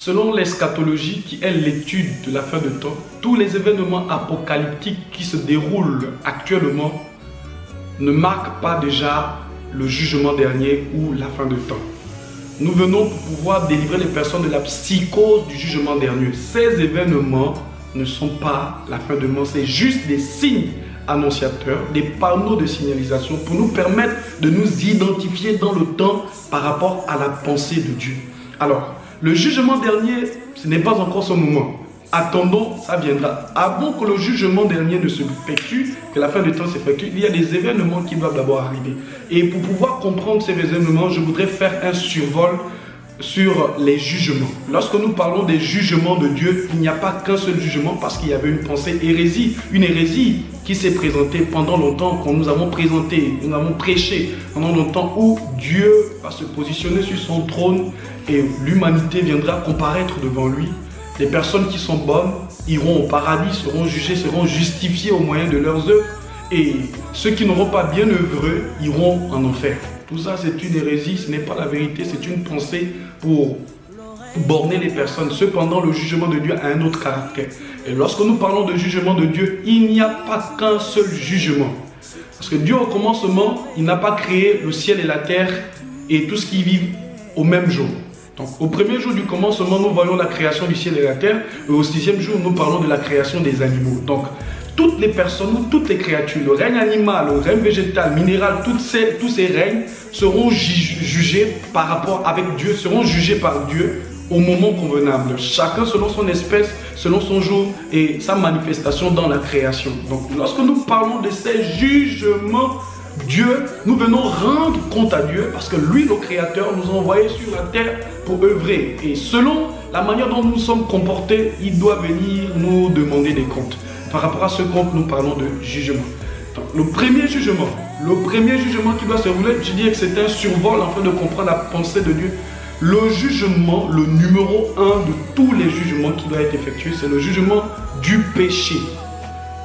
Selon l'eschatologie, qui est l'étude de la fin de temps, tous les événements apocalyptiques qui se déroulent actuellement ne marquent pas déjà le jugement dernier ou la fin de temps. Nous venons pour pouvoir délivrer les personnes de la psychose du jugement dernier. Ces événements ne sont pas la fin de monde, c'est juste des signes annonciateurs, des panneaux de signalisation pour nous permettre de nous identifier dans le temps par rapport à la pensée de Dieu. Alors, le jugement dernier, ce n'est pas encore son moment. Attendons, ça viendra. Avant que le jugement dernier ne se effectue, que la fin du temps s'effectue, il y a des événements qui doivent d'abord arriver. Et pour pouvoir comprendre ces événements, je voudrais faire un survol sur les jugements. Lorsque nous parlons des jugements de Dieu, il n'y a pas qu'un seul jugement parce qu'il y avait une pensée hérésie, une hérésie qui s'est présentée pendant longtemps, quand nous avons présenté, nous avons prêché pendant longtemps où Dieu va se positionner sur son trône et l'humanité viendra comparaître devant lui. Les personnes qui sont bonnes iront au paradis, seront jugées, seront justifiées au moyen de leurs œuvres. Et ceux qui n'auront pas bien œuvré iront en enfer. Tout ça, c'est une hérésie, ce n'est pas la vérité, c'est une pensée pour borner les personnes. Cependant, le jugement de Dieu a un autre caractère. Et lorsque nous parlons de jugement de Dieu, il n'y a pas qu'un seul jugement. Parce que Dieu, au commencement, il n'a pas créé le ciel et la terre et tout ce qui vit au même jour. Donc, au premier jour du commencement, nous voyons la création du ciel et de la terre. Et au sixième jour, nous parlons de la création des animaux. Donc, toutes les personnes, toutes les créatures, le règne animal, le règne végétal, minéral, tous ces règnes seront jugés par rapport avec Dieu, seront jugés par Dieu au moment convenable. Chacun selon son espèce, selon son jour et sa manifestation dans la création. Donc, lorsque nous parlons de ces jugements, Dieu, nous venons rendre compte à Dieu parce que lui, le Créateur, nous a envoyés sur la terre pour œuvrer. Et selon la manière dont nous sommes comportés, il doit venir nous demander des comptes. Par rapport à ce compte, nous parlons de jugement. Donc, le premier jugement qui doit se rouler, je dirais que c'est un survol afin de comprendre la pensée de Dieu. Le jugement, le numéro 1 de tous les jugements qui doit être effectué, c'est le jugement du péché.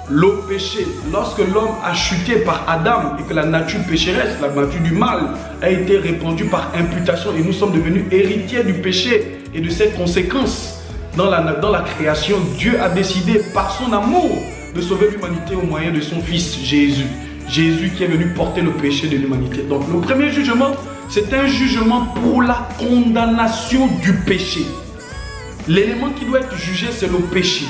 Le péché, lorsque l'homme a chuté par Adam et que la nature pécheresse, la nature du mal a été répandue par imputation et nous sommes devenus héritiers du péché et de ses conséquences dans la création, Dieu a décidé par son amour de sauver l'humanité au moyen de son fils Jésus. Jésus qui est venu porter le péché de l'humanité. Donc le premier jugement, c'est un jugement pour la condamnation du péché. L'élément qui doit être jugé, c'est le péché.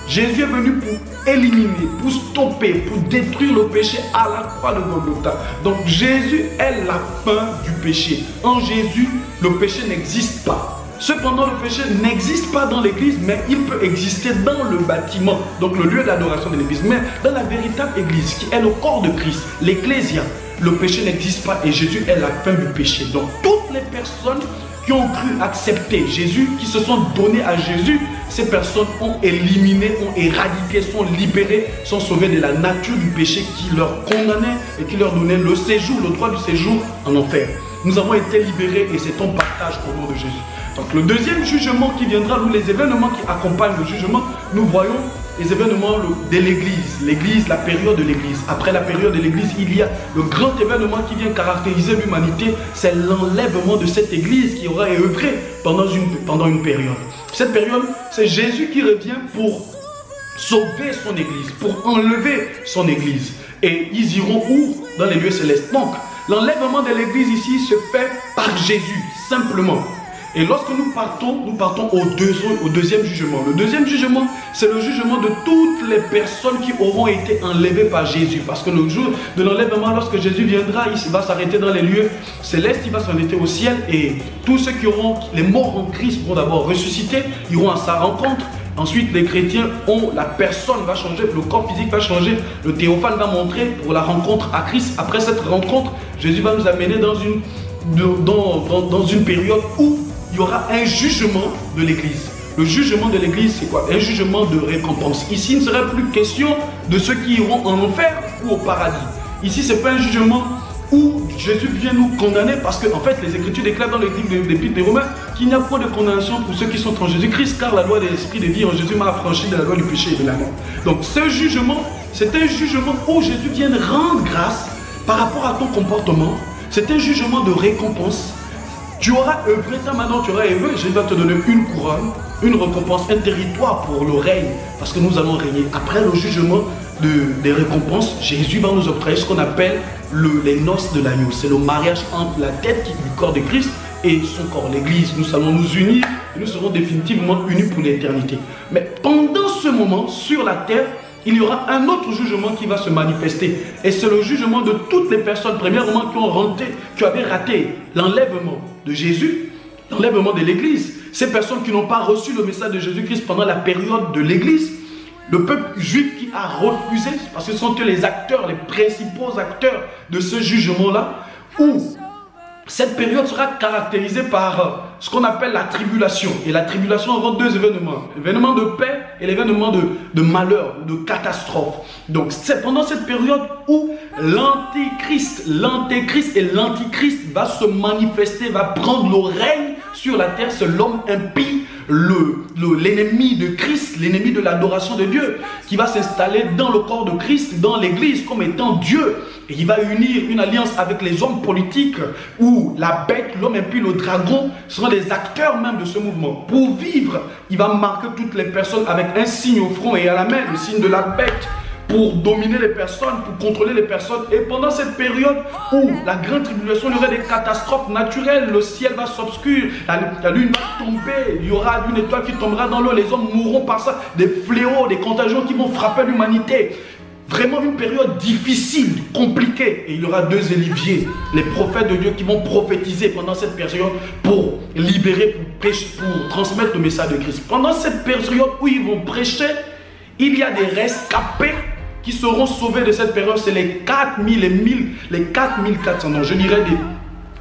Jésus est venu pour éliminer, pour stopper, pour détruire le péché à la croix de Golgotha. Donc Jésus est la fin du péché. En Jésus, le péché n'existe pas. Cependant, le péché n'existe pas dans l'église, mais il peut exister dans le bâtiment, donc le lieu d'adoration de l'église. Mais dans la véritable église, qui est le corps de Christ, l'ecclésia, le péché n'existe pas et Jésus est la fin du péché. Donc toutes les personnes qui ont cru accepter Jésus, qui se sont donnés à Jésus, ces personnes ont éliminé, ont éradiqué, sont libérées, sont sauvées de la nature du péché qui leur condamnait et qui leur donnait le séjour, le droit du séjour en enfer. Nous avons été libérés et c'est un partage au nom de Jésus. Donc le deuxième jugement qui viendra, nous les événements qui accompagnent le jugement, nous voyons les événements de l'église, la période de l'église. Après la période de l'église, il y a le grand événement qui vient caractériser l'humanité, c'est l'enlèvement de cette église qui aura œuvré pendant une période. Cette période, c'est Jésus qui revient pour sauver son église, pour enlever son église. Et ils iront où? Dans les lieux célestes. Donc, l'enlèvement de l'église ici se fait par Jésus, simplement. Et lorsque nous partons au deuxième jugement. Le deuxième jugement, c'est le jugement de toutes les personnes qui auront été enlevées par Jésus. Parce que le jour de l'enlèvement, lorsque Jésus viendra, il va s'arrêter dans les lieux célestes, il va s'arrêter au ciel. Et tous ceux qui auront, les morts en Christ vont d'abord ressusciter, iront à sa rencontre. Ensuite, les chrétiens la personne va changer, le corps physique va changer, le théophane va montrer pour la rencontre à Christ. Après cette rencontre, Jésus va nous amener dans une période où il y aura un jugement de l'église. Le jugement de l'église, c'est quoi? Un jugement de récompense. Ici, il ne serait plus question de ceux qui iront en enfer ou au paradis. Ici, ce n'est pas un jugement où Jésus vient nous condamner parce que, en fait, les Écritures déclarent dans l'Épître des Romains qu'il n'y a pas de condamnation pour ceux qui sont en Jésus-Christ, car la loi de l'esprit de vie en Jésus m'a affranchi de la loi du péché et de la mort. Donc, ce jugement, c'est un jugement où Jésus vient rendre grâce par rapport à ton comportement. C'est un jugement de récompense. Tu auras œuvré, maintenant tu auras œuvré, Jésus va te donner une couronne, une récompense, un territoire pour le règne, parce que nous allons régner. Après le jugement des récompenses, Jésus va nous octroyer ce qu'on appelle les noces de l'agneau. C'est le mariage entre la tête du corps de Christ et son corps, l'Église. Nous allons nous unir et nous serons définitivement unis pour l'éternité. Mais pendant ce moment, sur la terre, il y aura un autre jugement qui va se manifester. Et c'est le jugement de toutes les personnes, premièrement, qui avaient raté l'enlèvement de Jésus, l'enlèvement de l'Église. Ces personnes qui n'ont pas reçu le message de Jésus-Christ pendant la période de l'Église. Le peuple juif qui a refusé, parce que ce sont eux les acteurs, les principaux acteurs de ce jugement-là, où cette période sera caractérisée par ce qu'on appelle la tribulation. Et la tribulation aura deux événements. L'événement de paix et l'événement de malheur, de catastrophe. Donc c'est pendant cette période où l'antéchrist et l'antichrist va se manifester, va prendre le règne sur la terre. C'est l'homme impie, l'ennemi de Christ, l'ennemi de l'adoration de Dieu, qui va s'installer dans le corps de Christ, dans l'église, comme étant Dieu. Et il va unir une alliance avec les hommes politiques, où la bête, l'homme impie, le dragon, seront des acteurs même de ce mouvement. Pour vivre, il va marquer toutes les personnes avec un signe au front et à la main, le signe de la bête, pour dominer les personnes, pour contrôler les personnes. Et pendant cette période où la grande tribulation, il y aura des catastrophes naturelles, le ciel va s'obscurer, la lune va tomber, il y aura une étoile qui tombera dans l'eau, les hommes mourront par ça, des fléaux, des contagions qui vont frapper l'humanité. Vraiment une période difficile, compliquée. Et il y aura deux Oliviers, les prophètes de Dieu, qui vont prophétiser pendant cette période pour libérer, pour transmettre le message de Christ. Pendant cette période où ils vont prêcher, il y a des rescapés qui seront sauvés de cette période. C'est les 4000, les 4400, non, je dirais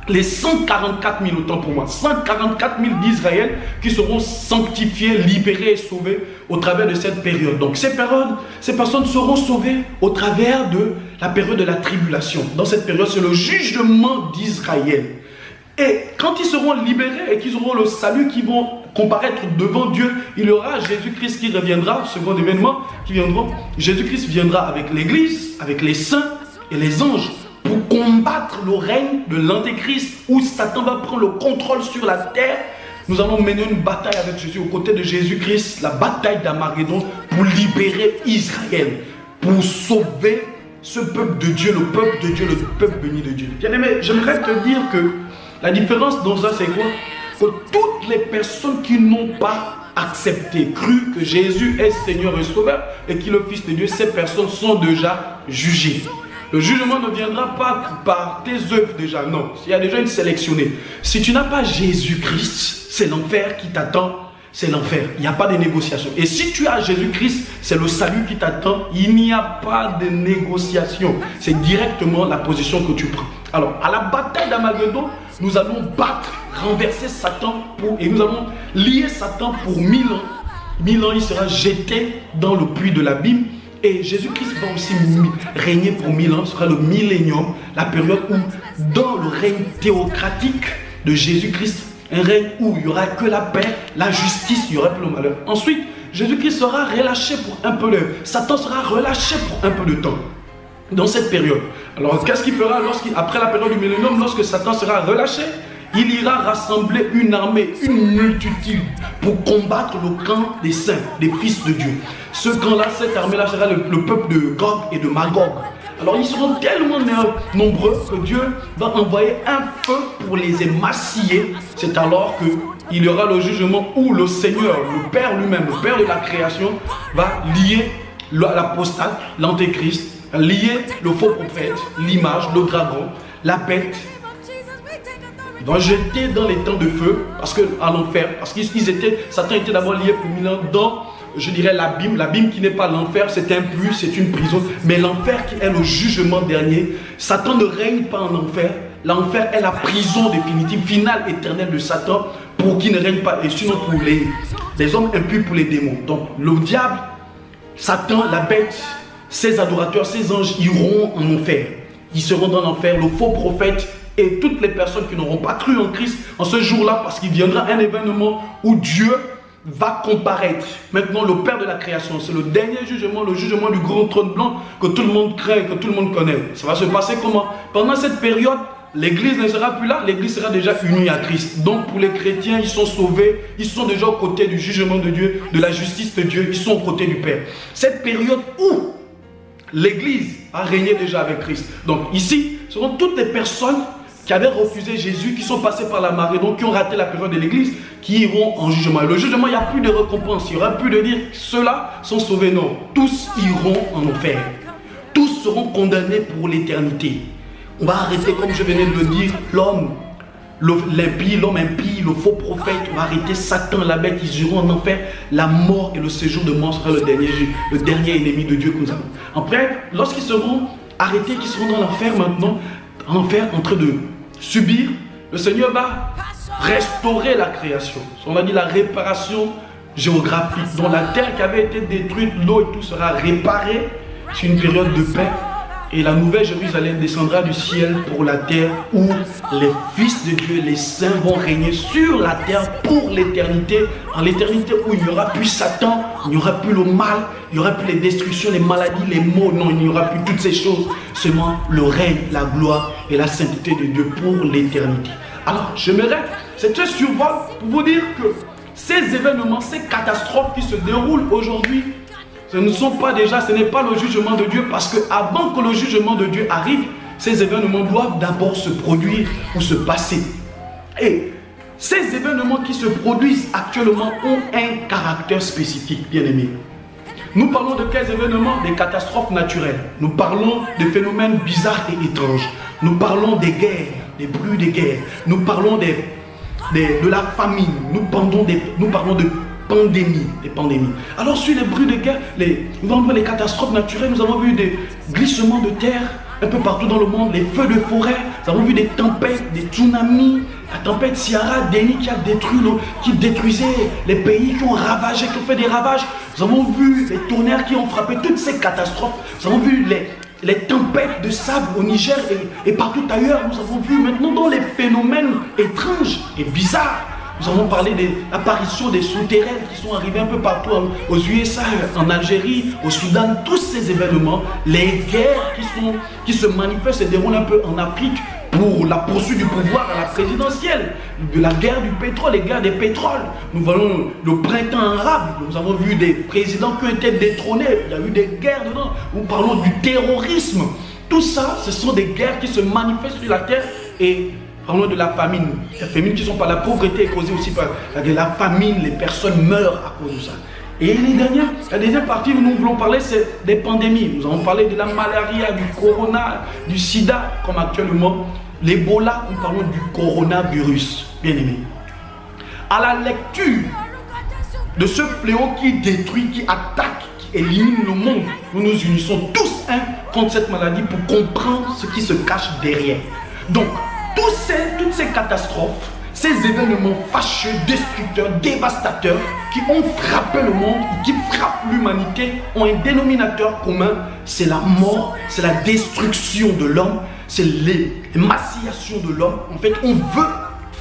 les 144 000, autant pour moi, 144 000 d'Israël qui seront sanctifiés, libérés et sauvés au travers de cette période. Donc ces personnes seront sauvées au travers de la période de la tribulation. Dans cette période, c'est le jugement d'Israël. Et quand ils seront libérés et qu'ils auront le salut, qui vont comparaître devant Dieu, il y aura Jésus-Christ qui reviendra, second événement qui viendra. Jésus-Christ viendra avec l'Église, avec les saints et les anges, pour combattre le règne de l'Antéchrist, où Satan va prendre le contrôle sur la terre. Nous allons mener une bataille avec Jésus, aux côtés de Jésus-Christ, la bataille d'Armageddon, pour libérer Israël, pour sauver ce peuple de Dieu, le peuple de Dieu, le peuple béni de Dieu. Bien-aimé, j'aimerais te dire que la différence dans ça, c'est quoi? Que toutes les personnes qui n'ont pas accepté, cru que Jésus est Seigneur et Sauveur et qu'il est le Fils de Dieu, ces personnes sont déjà jugées. Le jugement ne viendra pas par tes œuvres déjà, non. Il y a déjà une sélectionnée. Si tu n'as pas Jésus-Christ, c'est l'enfer qui t'attend, c'est l'enfer. Il n'y a pas de négociation. Et si tu as Jésus-Christ, c'est le salut qui t'attend. Il n'y a pas de négociation. C'est directement la position que tu prends. Alors, à la bataille d'Armageddon, nous allons battre, renverser Satan et nous allons lier Satan pour 1000 ans. 1000 ans, il sera jeté dans le puits de l'abîme. Et Jésus-Christ va aussi régner pour 1000 ans. Ce sera le millénium, la période où, dans le règne théocratique de Jésus-Christ, un règne où il n'y aura que la paix, la justice, il n'y aura plus le malheur. Ensuite, Jésus-Christ sera relâché pour un peu de... Satan sera relâché pour un peu de temps. Dans cette période. Alors, qu'est-ce qu'il fera après la période du millénium, lorsque Satan sera relâché? Il ira rassembler une armée, une multitude pour combattre le camp des saints, des fils de Dieu. Ce camp-là, cette armée-là sera le peuple de Gog et de Magog. Alors ils seront tellement nombreux que Dieu va envoyer un feu pour les émacier. C'est alors qu'il y aura le jugement où le Seigneur, le Père lui-même, le Père de la création, va lier l'apostate, l'antéchrist, lier le faux prophète, l'image, le dragon, la bête. Ils vont jeter dans les temps de feu, parce que à l'enfer, parce qu'ils étaient, Satan était d'abord lié pour 1000 ans dans, je dirais, l'abîme qui n'est pas l'enfer, c'est un puits, c'est une prison, mais l'enfer qui est le jugement dernier. Satan ne règne pas en enfer. L'enfer est la prison définitive, finale, éternelle de Satan, pour qu'il ne règne pas, et sinon pour les hommes impies, pour les démons. Donc le diable, Satan, la bête, ses adorateurs, ses anges iront en enfer. Ils seront dans l'enfer, le faux prophète et toutes les personnes qui n'auront pas cru en Christ en ce jour-là, parce qu'il viendra un événement où Dieu va comparaître. Maintenant, le Père de la création, c'est le dernier jugement, le jugement du grand trône blanc que tout le monde craint, que tout le monde connaît. Ça va se passer comment? Pendant cette période, l'église ne sera plus là, l'église sera déjà unie à Christ. Donc pour les chrétiens, ils sont sauvés, ils sont déjà aux côtés du jugement de Dieu, de la justice de Dieu, ils sont aux côtés du Père. Cette période où l'église a régné déjà avec Christ. Donc ici, ce sont toutes les personnes qui avaient refusé Jésus, qui sont passées par la marée, donc qui ont raté la période de l'église, qui iront en jugement. Le jugement, il n'y a plus de récompense, il n'y aura plus de dire ceux-là sont sauvés. Non, tous iront en enfer. Tous seront condamnés pour l'éternité. On va arrêter, comme je venais de le dire, l'homme, l'impie, l'homme impie, le faux prophète. On va arrêter Satan, la bête, ils iront en enfer. La mort et le séjour de mort sera le dernier ennemi de Dieu que nous avons. Après, lorsqu'ils seront arrêtés, qu'ils seront dans l'enfer maintenant, en enfer, en train de subir, le Seigneur va restaurer la création. On a dit la réparation géographique. Dont la terre qui avait été détruite, l'eau et tout sera réparée. C'est une période de paix. Et la nouvelle Jérusalem descendra du ciel pour la terre où les fils de Dieu, les saints vont régner sur la terre pour l'éternité. En l'éternité où il n'y aura plus Satan, il n'y aura plus le mal, il n'y aura plus les destructions, les maladies, les maux. Non, il n'y aura plus toutes ces choses. Seulement le règne, la gloire et la sainteté de Dieu pour l'éternité. Alors, j'aimerais, c'est un survol pour vous dire que ces événements, ces catastrophes qui se déroulent aujourd'hui, ce ne sont pas déjà, ce n'est pas le jugement de Dieu, parce que avant que le jugement de Dieu arrive, ces événements doivent d'abord se produire ou se passer. Et ces événements qui se produisent actuellement ont un caractère spécifique, bien aimé. Nous parlons de quels événements? Des catastrophes naturelles. Nous parlons de phénomènes bizarres et étranges. Nous parlons des guerres, des bruits de guerre. Nous parlons de la famine. Nous parlons de des pandémies. Alors sur les bruits de guerre, nous avons vu les catastrophes naturelles, nous avons vu des glissements de terre un peu partout dans le monde, les feux de forêt, nous avons vu des tempêtes, des tsunamis, la tempête Ciara, Denis qui détruisait les pays, qui ont ravagé, qui ont fait des ravages. Nous avons vu les tonnerres qui ont frappé, toutes ces catastrophes. Nous avons vu les tempêtes de sable au Niger et partout ailleurs. Nous avons vu maintenant dans les phénomènes étranges et bizarres. Nous avons parlé de l'apparition des souterrains qui sont arrivés un peu partout aux USA, en Algérie, au Soudan. Tous ces événements, les guerres qui se manifestent, se déroulent un peu en Afrique pour la poursuite du pouvoir à la présidentielle, de la guerre du pétrole, les guerres des pétroles. Nous voyons le printemps arabe, nous avons vu des présidents qui ont été détrônés, il y a eu des guerres dedans. Nous parlons du terrorisme. Tout ça, ce sont des guerres qui se manifestent sur la terre et parlons de la famine. Les famines qui sont par la pauvreté est causée aussi par la famine, les personnes meurent à cause de ça. Et la deuxième partie où nous voulons parler, c'est des pandémies. Nous avons parlé de la malaria, du corona, du sida, comme actuellement l'Ebola. Nous parlons du coronavirus, bien aimé. À la lecture de ce fléau qui détruit, qui attaque, qui élimine le monde, nous nous unissons tous contre cette maladie pour comprendre ce qui se cache derrière. Donc, toutes ces catastrophes, ces événements fâcheux, destructeurs, dévastateurs qui ont frappé le monde, qui frappent l'humanité, ont un dénominateur commun, c'est la mort, c'est la destruction de l'homme, c'est l'émaciation de l'homme. En fait, on veut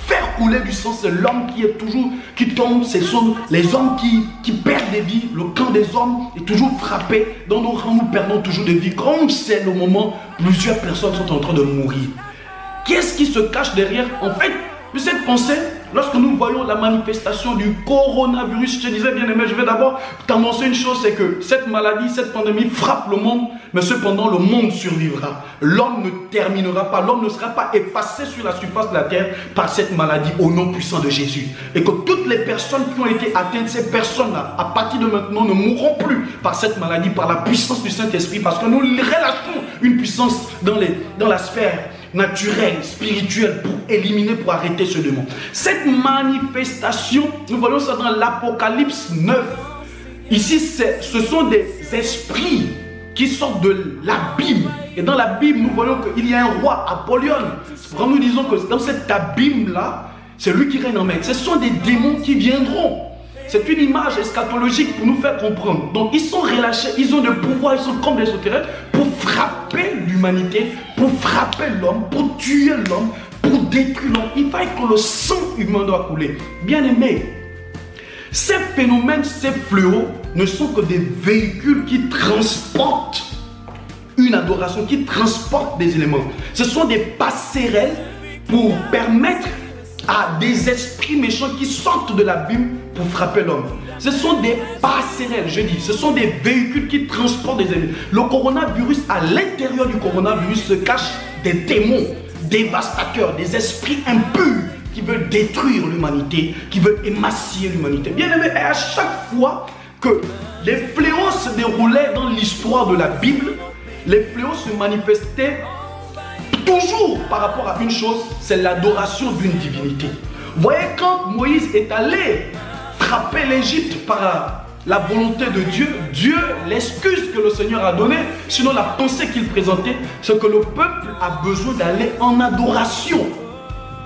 faire couler du sang, c'est l'homme qui tombe, ce sont les hommes qui perdent des vies, le camp des hommes est toujours frappé, dans nos rangs nous perdons toujours des vies. Comme c'est le moment, plusieurs personnes sont en train de mourir. Qu'est-ce qui se cache derrière? En fait, de cette pensée, lorsque nous voyons la manifestation du coronavirus, je te disais, bien aimé, je vais d'abord t'annoncer une chose, c'est que cette maladie, cette pandémie frappe le monde, mais cependant le monde survivra. L'homme ne terminera pas, l'homme ne sera pas effacé sur la surface de la terre par cette maladie au nom puissant de Jésus. Et que toutes les personnes qui ont été atteintes, ces personnes-là, à partir de maintenant, ne mourront plus par cette maladie, par la puissance du Saint-Esprit, parce que nous relâchons une puissance dans la sphère naturelle, spirituelle, pour éliminer, pour arrêter ce démon. Cette manifestation, nous voyons ça dans l'Apocalypse 9. Ici, ce sont des esprits qui sortent de l'abîme. Et dans l'abîme, nous voyons qu'il y a un roi, Apollyon. Quand nous disons que dans cet abîme-là, c'est lui qui règne en maître. Ce sont des démons qui viendront. C'est une image eschatologique pour nous faire comprendre. Donc ils sont relâchés, ils ont le pouvoir, ils sont comme des sauterelles pour frapper l'humanité, pour frapper l'homme, pour tuer l'homme, pour détruire l'homme. Il faut que le sang humain doit couler. Bien aimé, ces phénomènes, ces fléaux ne sont que des véhicules qui transportent une adoration qui transporte des éléments. Ce sont des passerelles pour permettre à des esprits méchants qui sortent de l'abîme pour frapper l'homme. Ce sont des passerelles, je dis, ce sont des véhicules qui transportent des éléments. Le coronavirus, à l'intérieur du coronavirus se cachent des démons dévastateurs, des esprits impurs qui veulent détruire l'humanité, qui veulent émacier l'humanité. Bien aimé, et à chaque fois que les fléaux se déroulaient dans l'histoire de la Bible, les fléaux se manifestaient toujours par rapport à une chose, c'est l'adoration d'une divinité. Vous voyez, quand Moïse est allé frapper l'Égypte par la volonté de Dieu, Dieu, l'excuse que le Seigneur a donnée, sinon la pensée qu'il présentait, c'est que le peuple a besoin d'aller en adoration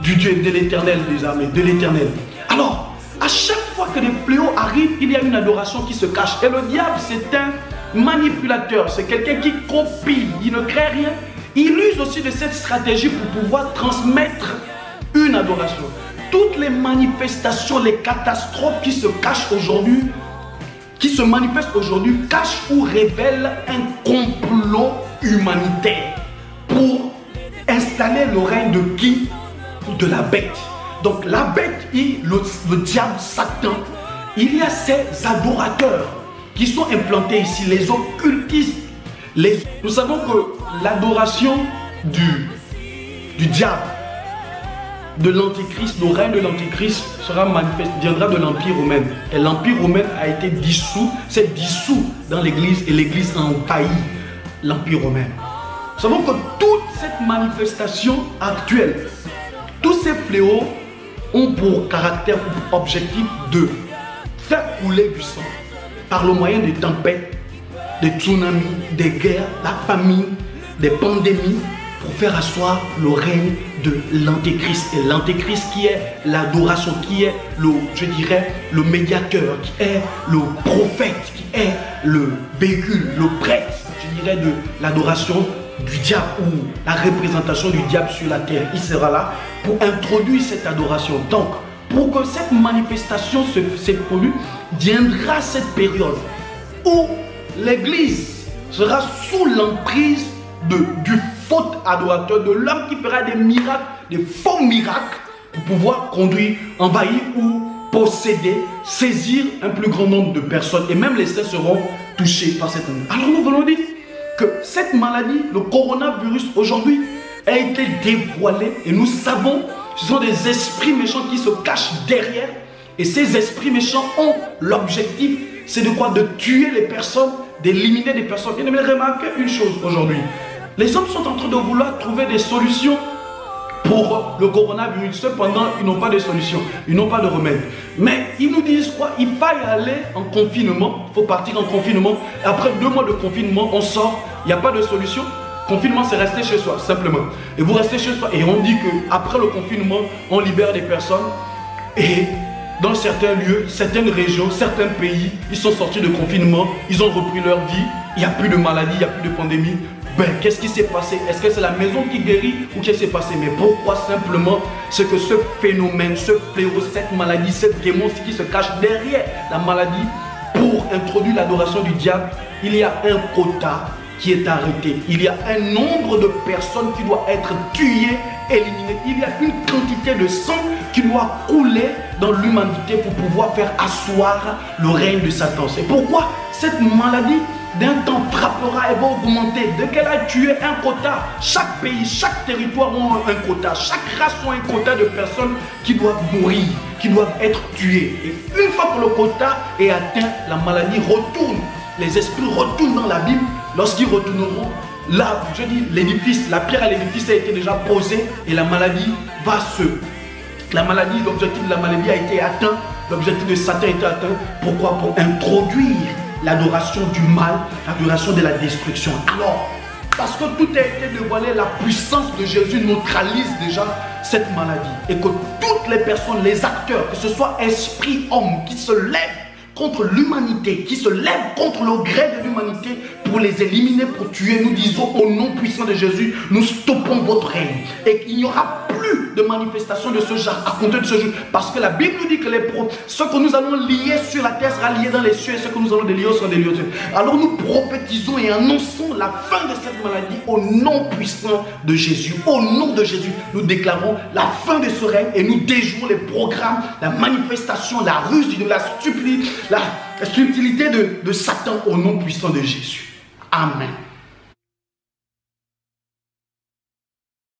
du Dieu de l'Éternel des armées, de l'Éternel. Alors, à chaque fois que les fléaux arrivent, il y a une adoration qui se cache. Et le diable, c'est un manipulateur, c'est quelqu'un qui copie, il ne crée rien. Il use aussi de cette stratégie pour pouvoir transmettre une adoration. Toutes les manifestations, les catastrophes qui se cachent aujourd'hui, qui se manifestent aujourd'hui, cachent ou révèlent un complot humanitaire pour installer le règne de qui? De la bête. Donc la bête et le diable, Satan, il y a ces adorateurs qui sont implantés ici, les occultistes. Nous savons que l'adoration du diable, de l'antéchrist, le règne de l'antéchrist sera manifeste, viendra de l'empire romain. Et l'empire romain a été dissous, s'est dissous dans l'église et l'église a envahi l'empire romain. Nous savons que toute cette manifestation actuelle, tous ces fléaux ont pour caractère ou pour objectif de faire couler du sang par le moyen des tempêtes, des tsunamis, des guerres, la famine, des pandémies, pour faire asseoir le règne de l'antéchrist. Et l'antéchrist qui est l'adoration, qui est je dirais, le médiateur, qui est le prophète, qui est le véhicule, le prêtre, je dirais, de l'adoration du diable ou la représentation du diable sur la terre. Il sera là pour introduire cette adoration. Donc, pour que cette manifestation se produise, viendra cette période où l'Église sera sous l'emprise du faux adorateur, de l'homme qui fera des miracles, des faux miracles, pour pouvoir conduire, envahir ou posséder, saisir un plus grand nombre de personnes. Et même les saints seront touchés par cette maladie. Alors nous voulons dire que cette maladie, le coronavirus aujourd'hui, a été dévoilé et nous savons, ce sont des esprits méchants qui se cachent derrière. Et ces esprits méchants ont l'objectif, c'est de quoi? De tuer les personnes, d'éliminer des personnes. Bien aimé, remarquez une chose aujourd'hui. Les hommes sont en train de vouloir trouver des solutions pour le coronavirus. Cependant, ils n'ont pas de solution, ils n'ont pas de remède. Mais ils nous disent quoi? Il faut y aller en confinement, il faut partir en confinement. Après 2 mois de confinement, on sort, il n'y a pas de solution. Confinement, c'est rester chez soi, simplement. Et vous restez chez soi et on dit qu'après le confinement, on libère des personnes. Et dans certains lieux, certaines régions, certains pays, ils sont sortis de confinement, ils ont repris leur vie, il n'y a plus de maladie, il n'y a plus de pandémie. Ben, qu'est-ce qui s'est passé? Est-ce que c'est la maison qui guérit ou qu'est-ce qui s'est passé? Mais pourquoi simplement? C'est que ce phénomène, ce fléau, cette maladie, cette démon qui se cache derrière la maladie pour introduire l'adoration du diable, il y a un quota qui est arrêté. Il y a un nombre de personnes qui doivent être tuées, éliminées. Il y a une quantité de sang qui doit couler dans l'humanité pour pouvoir faire asseoir le règne de Satan. C'est pourquoi cette maladie d'un temps frappera et va augmenter. Dès qu'elle a tué un quota, chaque pays, chaque territoire a un quota, chaque race a un quota de personnes qui doivent mourir, qui doivent être tuées. Et une fois que le quota est atteint, la maladie retourne. Les esprits retournent dans la Bible. Lorsqu'ils retourneront, là, je dis, l'édifice, la pierre à l'édifice a été déjà posée et la maladie va l'objectif de la maladie a été atteint, l'objectif de Satan a été atteint. Pourquoi? Pour introduire l'adoration du mal, l'adoration de la destruction. Alors, parce que tout a été dévoilé, la puissance de Jésus neutralise déjà cette maladie. Et que toutes les personnes, les acteurs, que ce soit esprit, homme, qui se lèvent contre l'humanité, qui se lèvent contre le gré de l'humanité pour les éliminer, pour tuer, nous disons au nom puissant de Jésus, nous stoppons votre règne. Et qu'il n'y aura plus de manifestations de ce genre à compter de ce jour. Parce que la Bible nous dit que ce que nous allons lier sur la terre sera lié dans les cieux et ce que nous allons délier sera délié aux cieux. Alors nous prophétisons et annonçons la fin de cette maladie au nom puissant de Jésus. Au nom de Jésus, nous déclarons la fin de ce règne et nous déjouons les programmes, la manifestation, la ruse, la subtilité de Satan au nom puissant de Jésus. Amen.